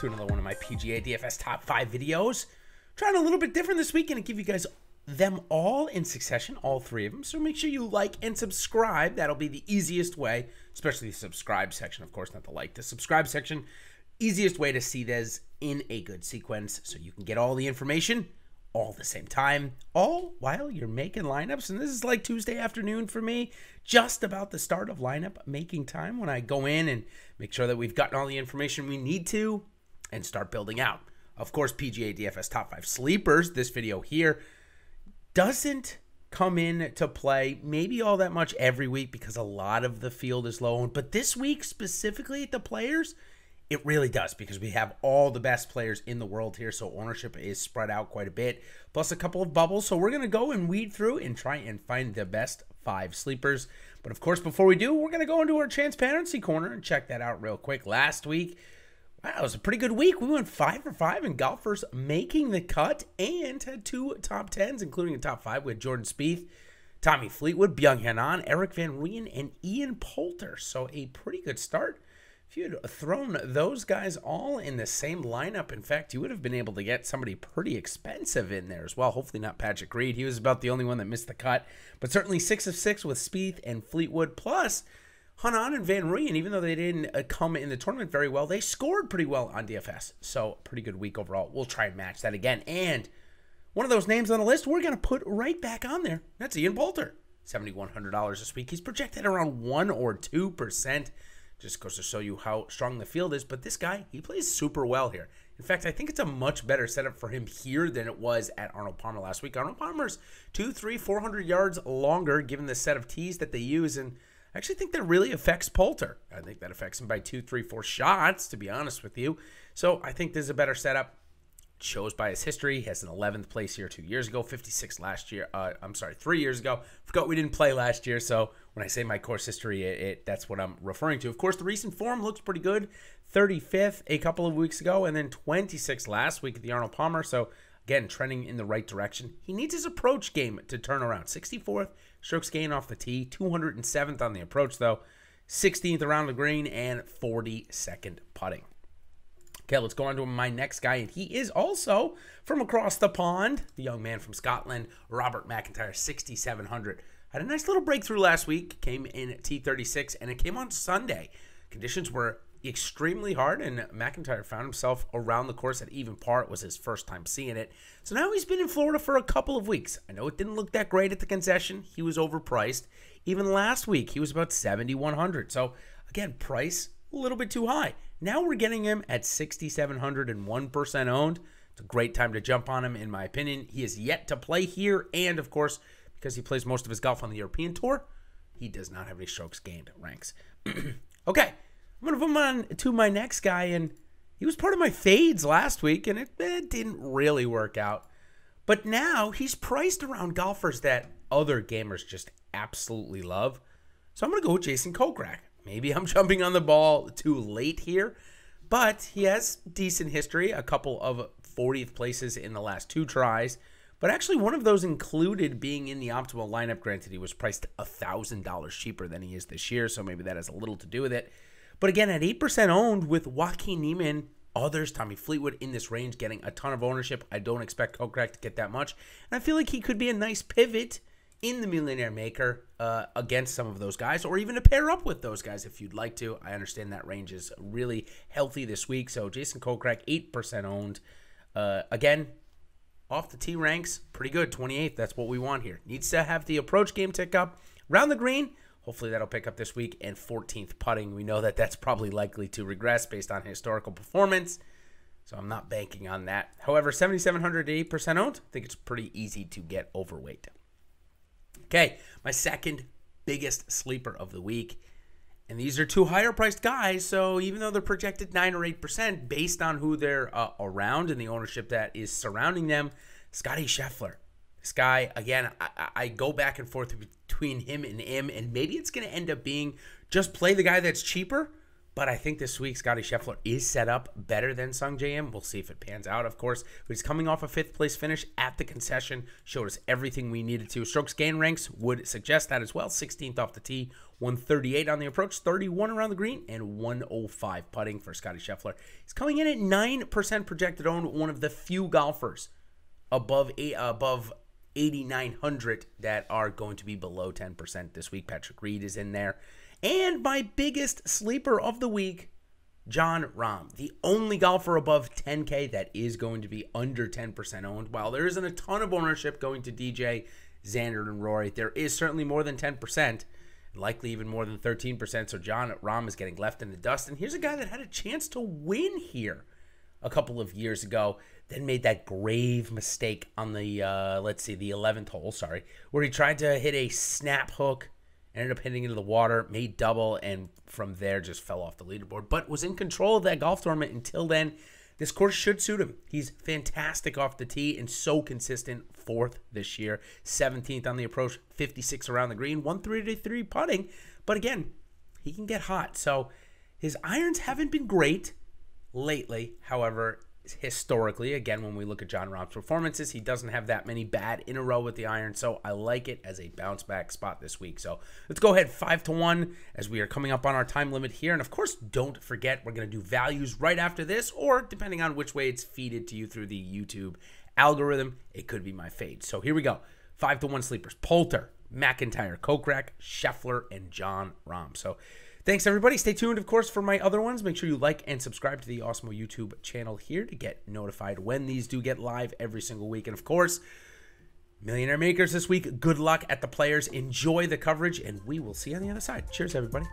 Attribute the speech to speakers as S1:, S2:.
S1: to another one of my PGA DFS top 5 videos. Trying a little bit different this weekend and give you guys them all in succession, all three of them. So make sure you like and subscribe. That'll be the easiest way, especially the subscribe section, of course, not the like. The subscribe section, easiest way to see this in a good sequence so you can get all the information all at the same time, all while you're making lineups. And this is like Tuesday afternoon for me, just about the start of lineup making time when I go in and make sure that we've gotten all the information we need to and start building out. Of course, PGA DFS Top 5 Sleepers, this video here, doesn't come in to play maybe all that much every week because a lot of the field is low owned. But this week, specifically at the players, it really does because we have all the best players in the world here. So ownership is spread out quite a bit, plus a couple of bubbles. So we're going to go and weed through and try and find the best 5 sleepers. But of course, before we do, we're going to go into our transparency corner and check that out real quick. Last week, wow, it was a pretty good week. We went 5 for 5 in golfers making the cut and had 2 top 10s, including a top 5 with Jordan Spieth, Tommy Fleetwood, Byung-Hyun Ahn, Eric Van Rooyen, and Ian Poulter. So a pretty good start. If you had thrown those guys all in the same lineup, in fact, you would have been able to get somebody pretty expensive in there as well. Hopefully not Patrick Reed. He was about the only one that missed the cut. But certainly 6 of 6 with Spieth and Fleetwood. Plus, Hyun and Van Rooyen, even though they didn't come in the tournament very well, they scored pretty well on DFS. So, pretty good week overall. We'll try and match that again. And one of those names on the list we're going to put right back on there. That's Ian Poulter. $7,100 this week. He's projected around 1 or 2%. Just goes to show you how strong the field is. But this guy, he plays super well here. In fact, I think it's a much better setup for him here than it was at Arnold Palmer last week. Arnold Palmer's 200, 300, 400 yards longer given the set of tees that they use. And I actually think that really affects Poulter. I think that affects him by 2, 3, 4 shots, to be honest with you. So I think this is a better setup. Shows by his history. He has an 11th place here 2 years ago, 56 last year. 3 years ago. Forgot we didn't play last year, so when I say my course history, that's what I'm referring to. Of course, the recent form looks pretty good. 35th a couple of weeks ago, and then 26th last week at the Arnold Palmer. So, again, trending in the right direction. He needs his approach game to turn around. 64th strokes gain off the tee, 207th on the approach, though. 16th around the green, and 42nd putting. Okay, let's go on to my next guy, and he is also from across the pond, the young man from Scotland, Robert Macintyre, 6,700. Had a nice little breakthrough last week, came in at T36, and it came on Sunday. Conditions were extremely hard, and Macintyre found himself around the course at even par. It was his first time seeing it. So now he's been in Florida for a couple of weeks. I know it didn't look that great at the concession. He was overpriced. Even last week, he was about 7,100. So, again, price a little bit too high. Now we're getting him at 6,700 and 1% owned. It's a great time to jump on him, in my opinion. He is yet to play here, and of course, because he plays most of his golf on the European Tour, he does not have any strokes gained ranks. Okay, I'm going to move on to my next guy, and he was part of my fades last week, and it didn't really work out. But now he's priced around golfers that other gamers just absolutely love. So I'm going to go with Jason Kokrak. Maybe I'm jumping on the ball too late here, but he has decent history, a couple of 40th places in the last 2 tries. But actually, one of those included being in the optimal lineup. Granted, he was priced $1,000 cheaper than he is this year, so maybe that has a little to do with it. But again, at 8% owned with Joaquin Niemann, others, Tommy Fleetwood in this range, getting a ton of ownership. I don't expect Kokrak to get that much. And I feel like he could be a nice pivot in the Millionaire Maker against some of those guys, or even to pair up with those guys if you'd like to. I understand that range is really healthy this week. So Jason Kokrak, 8% owned. Again, off the tee ranks, pretty good, 28th. That's what we want here. Needs to have the approach game tick up. Round the green, hopefully that'll pick up this week. And 14th putting, we know that that's probably likely to regress based on historical performance. So I'm not banking on that. However, 7,700 to 8% owned, I think it's pretty easy to get overweight. Okay, my second biggest sleeper of the week. And these are 2 higher priced guys, so even though they're projected 9 or 8% based on who they're around and the ownership that is surrounding them, Scottie Scheffler. This guy, again, I go back and forth between him, and maybe it's going to end up being just play the guy that's cheaper, But I think this week, Scottie Scheffler is set up better than Sung J.M. We'll see if it pans out, of course. But he's coming off a 5th-place finish at the concession. Showed us everything we needed to. Strokes gain ranks would suggest that as well. 16th off the tee, 138 on the approach, 31 around the green, and 105 putting for Scottie Scheffler. He's coming in at 9% projected owned, one of the few golfers above 8,900 that are going to be below 10% this week. Patrick Reed is in there. And my biggest sleeper of the week, Jon Rahm, the only golfer above 10K that is going to be under 10% owned. While there isn't a ton of ownership going to DJ, Xander, and Rory, there is certainly more than 10%, and likely even more than 13%. So Jon Rahm is getting left in the dust. And here's a guy that had a chance to win here a couple of years ago, then made that grave mistake on the, the 11th hole, where he tried to hit a snap hook, ended up hitting into the water, made double, and from there just fell off the leaderboard, but was in control of that golf tournament until then. This course should suit him. He's fantastic off the tee and so consistent. 4th this year, 17th on the approach, 56 around the green, 133 putting. But again, he can get hot. So his irons haven't been great lately. However, historically, again, when we look at Jon Rahm's performances, he doesn't have that many bad in a row with the iron, so I like it as a bounce back spot this week. So let's go ahead 5-1 as we are coming up on our time limit here. And of course, don't forget, we're going to do values right after this, or depending on which way it's feeded to you through the YouTube algorithm, it could be my fade. So here we go. 5-1 sleepers: Poulter, Macintyre, Kokrak, Scheffler, and Jon Rahm. So thanks, everybody. Stay tuned, of course, for my other ones. Make sure you like and subscribe to the Awesemo YouTube channel here to get notified when these do get live every single week. And, of course, Millionaire Makers this week. Good luck at the Players. Enjoy the coverage, and we will see you on the other side. Cheers, everybody.